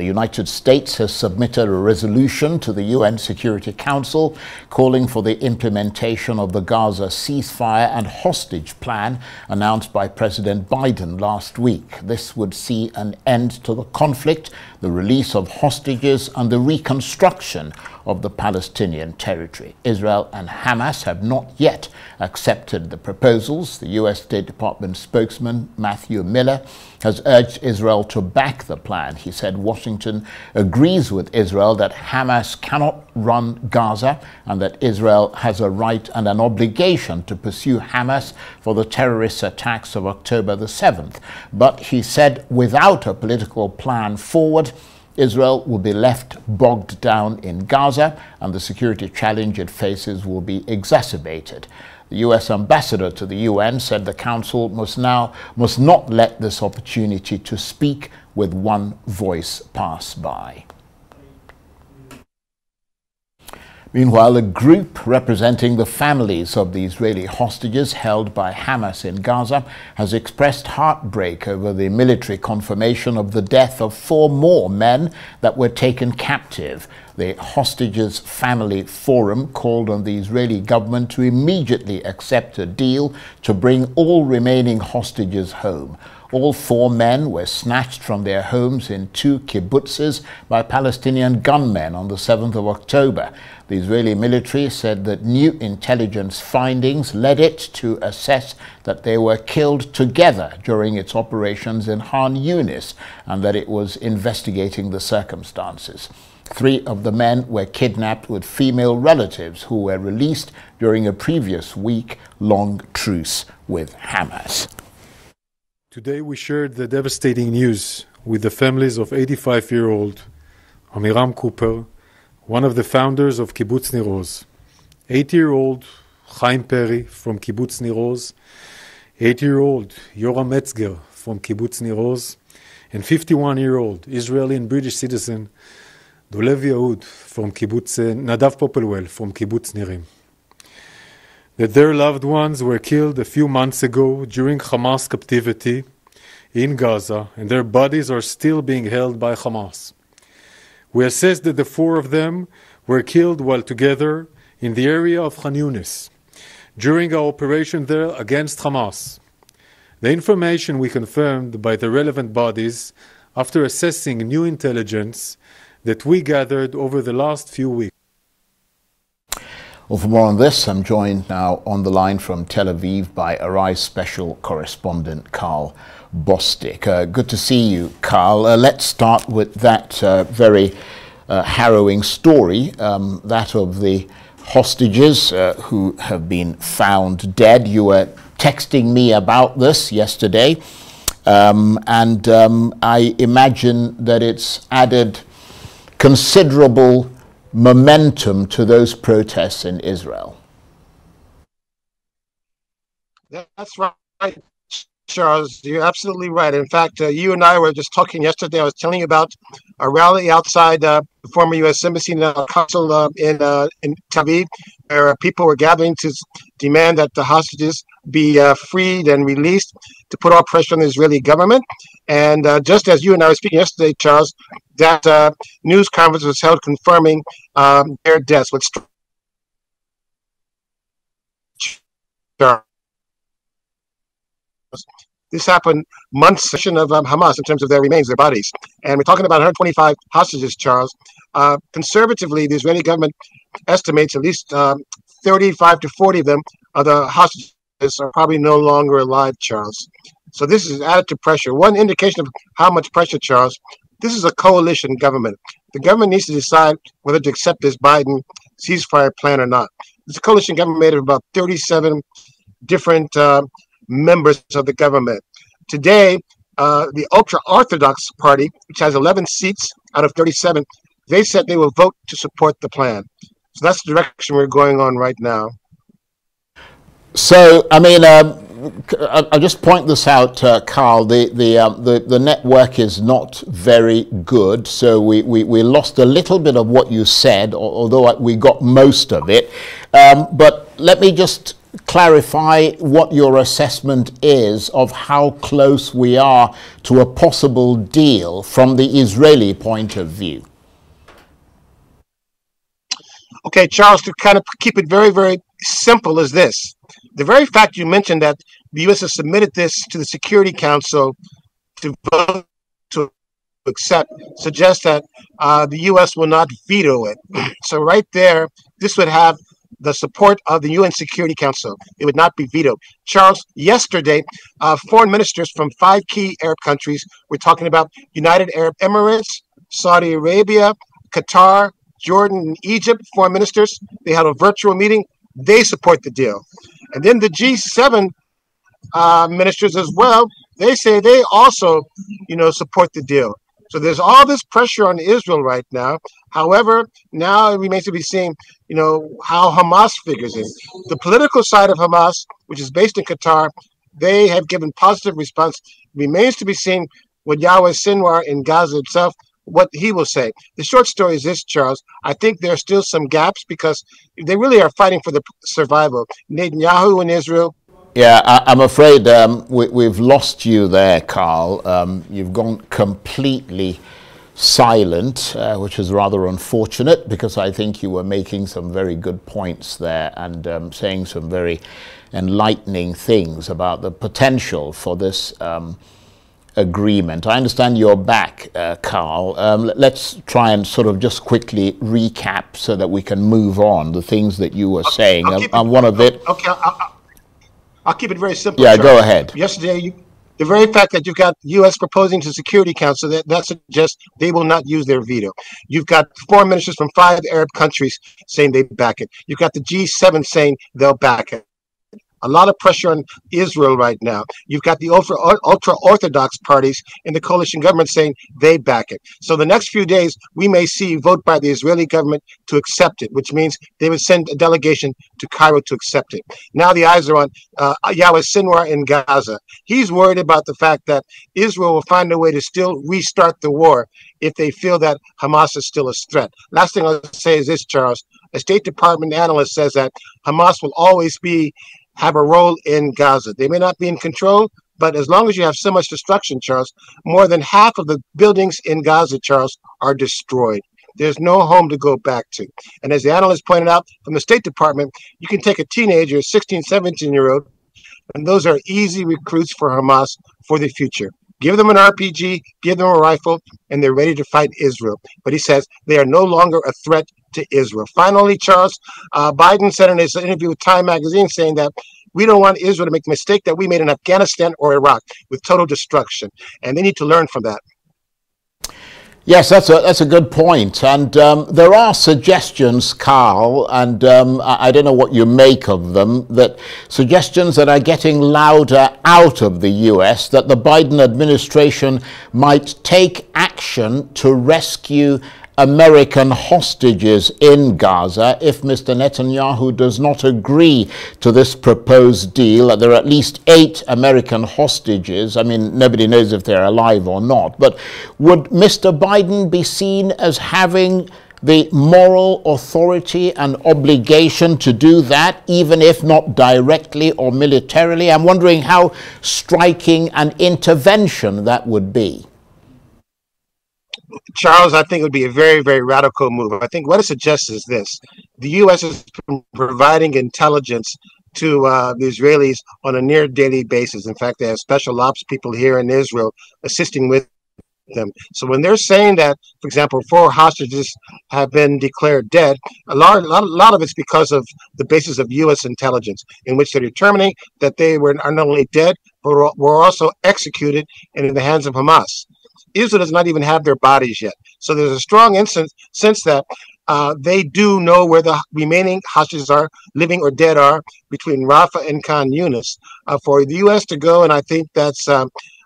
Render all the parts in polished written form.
The United States has submitted a resolution to the UN Security Council calling for the implementation of the Gaza ceasefire and hostage plan announced by President Biden last week. This would see an end to the conflict, the release of hostages, and the reconstruction of the Palestinian territory. Israel and Hamas have not yet accepted the proposals. The U.S. State Department spokesman Matthew Miller has urged Israel to back the plan. He said Washington agrees with Israel that Hamas cannot run Gaza and that Israel has a right and an obligation to pursue Hamas for the terrorist attacks of October the 7th. But he said without a political plan forward, Israel will be left bogged down in Gaza and the security challenge it faces will be exacerbated. The U.S. ambassador to the UN said the Council must not let this opportunity to speak with one voice pass by. Meanwhile, a group representing the families of the Israeli hostages held by Hamas in Gaza has expressed heartbreak over the military confirmation of the death of 4 more men that were taken captive. The Hostages Family Forum called on the Israeli government to immediately accept a deal to bring all remaining hostages home. All 4 men were snatched from their homes in 2 kibbutzes by Palestinian gunmen on the 7th of October. The Israeli military said that new intelligence findings led it to assess that they were killed together during its operations in Han Yunis and that it was investigating the circumstances. 3 of the men were kidnapped with female relatives who were released during a previous week-long truce with Hamas. Today we shared the devastating news with the families of 85-year-old Amiram Cooper, one of the founders of Kibbutz Nir Oz, 80-year-old Chaim Perry from Kibbutz Nir Oz, 80-year-old Yoram Metzger from Kibbutz Nir Oz, and 51-year-old Israeli and British citizen Dolev Yahoud from Kibbutz Nadav Popelwell from Kibbutz Nirim. That their loved ones were killed a few months ago during Hamas captivity in Gaza, and their bodies are still being held by Hamas. We assess that the 4 of them were killed while together in the area of Han Yunis during our operation there against Hamas. The information we confirmed by the relevant bodies after assessing new intelligence that we gathered over the last few weeks. Well, for more on this, I'm joined now on the line from Tel Aviv by Arise special correspondent Carl Bostic. Good to see you, Carl. Let's start with that very harrowing story, that of the hostages who have been found dead. You were texting me about this yesterday, and I imagine that it's added considerable momentum to those protests in Israel. That's right, Charles. You're absolutely right. In fact, you and I were just talking yesterday. I was telling you about a rally outside the former U.S. Embassy Consul in Tel Aviv, where people were gathering to demand that the hostages be freed and released to put all pressure on the Israeli government. And just as you and I were speaking yesterday, Charles, that news conference was held confirming their deaths. This happened months of Hamas in terms of their remains, their bodies. And we're talking about 125 hostages, Charles. Conservatively, the Israeli government estimates at least 35 to 40 of them are the hostages are probably no longer alive, Charles. So this is added to pressure. One indication of how much pressure, Charles, this is a coalition government. The government needs to decide whether to accept this Biden ceasefire plan or not. It's a coalition government made of about 37 different members of the government. Today, the ultra-Orthodox party, which has 11 seats out of 37, they said they will vote to support the plan. So that's the direction we're going on right now. So, I mean, I'll just point this out, Carl. The network is not very good, so we lost a little bit of what you said, although we got most of it. But let me just clarify what your assessment is of how close we are to a possible deal from the Israeli point of view? Okay, Charles, to kind of keep it very, very simple is this. The very fact you mentioned that the U.S. has submitted this to the Security Council to vote to accept suggests that the U.S. will not veto it. So right there, this would have the support of the UN Security Council. It would not be vetoed. Charles, yesterday, foreign ministers from 5 key Arab countries were talking about United Arab Emirates, Saudi Arabia, Qatar, Jordan, and Egypt. Foreign ministers, they had a virtual meeting. They support the deal. And then the G7 ministers as well, they say they also, support the deal. So there's all this pressure on Israel right now. However, now it remains to be seen, how Hamas figures in. The political side of Hamas, which is based in Qatar, they have given positive response. It remains to be seen what Yahweh Sinwar in Gaza itself, what he will say. The short story is this, Charles. I think there are still some gaps because they really are fighting for the survival. Netanyahu in Israel. Yeah, I'm afraid we've lost you there, Carl. You've gone completely silent, which is rather unfortunate because I think you were making some very good points there and saying some very enlightening things about the potential for this agreement. I understand you're back, Carl. Let's try and sort of just quickly recap so that we can move on the things that you were saying. One of it. Okay, I'll keep it very simple. Yeah, Charles. go ahead. Yesterday, the very fact that you've got U.S. proposing to Security Council, that suggests they will not use their veto. You've got foreign ministers from 5 Arab countries saying they back it. You've got the G7 saying they'll back it. A lot of pressure on Israel right now. You've got the ultra-Orthodox parties in the coalition government saying they back it. So the next few days, we may see a vote by the Israeli government to accept it, which means they would send a delegation to Cairo to accept it. Now the eyes are on Yahweh Sinwar in Gaza. He's worried about the fact that Israel will find a way to still restart the war if they feel that Hamas is still a threat. Last thing I'll say is this, Charles. A State Department analyst says that Hamas will always have a role in Gaza. They may not be in control, but as long as you have so much destruction, Charles, more than half of the buildings in Gaza, Charles, are destroyed. There's no home to go back to. And as the analyst pointed out from the State Department, you can take a teenager, a 16, 17-year-old, and those are easy recruits for Hamas for the future. Give them an RPG, give them a rifle, and they're ready to fight Israel. But he says they are no longer a threat to Israel. Finally, Charles, Biden said in his interview with Time magazine saying that we don't want Israel to make the mistake that we made in Afghanistan or Iraq with total destruction. And they need to learn from that. Yes, that's a good point. And there are suggestions, Carl, and I don't know what you make of them, that suggestions that are getting louder out of the US that the Biden administration might take action to rescue American hostages in Gaza if Mr. Netanyahu does not agree to this proposed deal. There are at least 8 American hostages. I mean, nobody knows if they're alive or not. But would Mr. Biden be seen as having the moral authority and obligation to do that, even if not directly or militarily? I'm wondering how striking an intervention that would be. Charles, I think it would be a very, very radical move. I think what it suggests is this. The U.S. is providing intelligence to the Israelis on a near daily basis. In fact, they have special ops people here in Israel assisting with them. So when they're saying that, for example, 4 hostages have been declared dead, a lot of it's because of the basis of U.S. intelligence, in which they're determining that they are not only dead, but were also executed and in the hands of Hamas. Israel does not even have their bodies yet. So there's a strong sense that they do know where the remaining hostages are, living or dead are, between Rafah and Khan Yunis. For the U.S. to go, and I think that's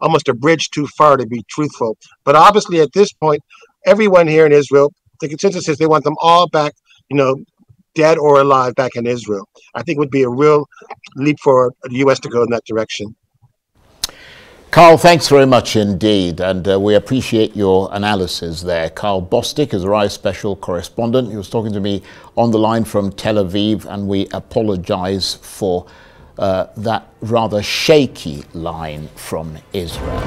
almost a bridge too far, to be truthful. But obviously at this point, everyone here in Israel, the consensus is they want them all back, dead or alive, back in Israel. I think it would be a real leap for the U.S. to go in that direction. Carl, thanks very much indeed, and we appreciate your analysis there. Carl Bostic is RAI Special Correspondent. He was talking to me on the line from Tel Aviv, and we apologize for that rather shaky line from Israel.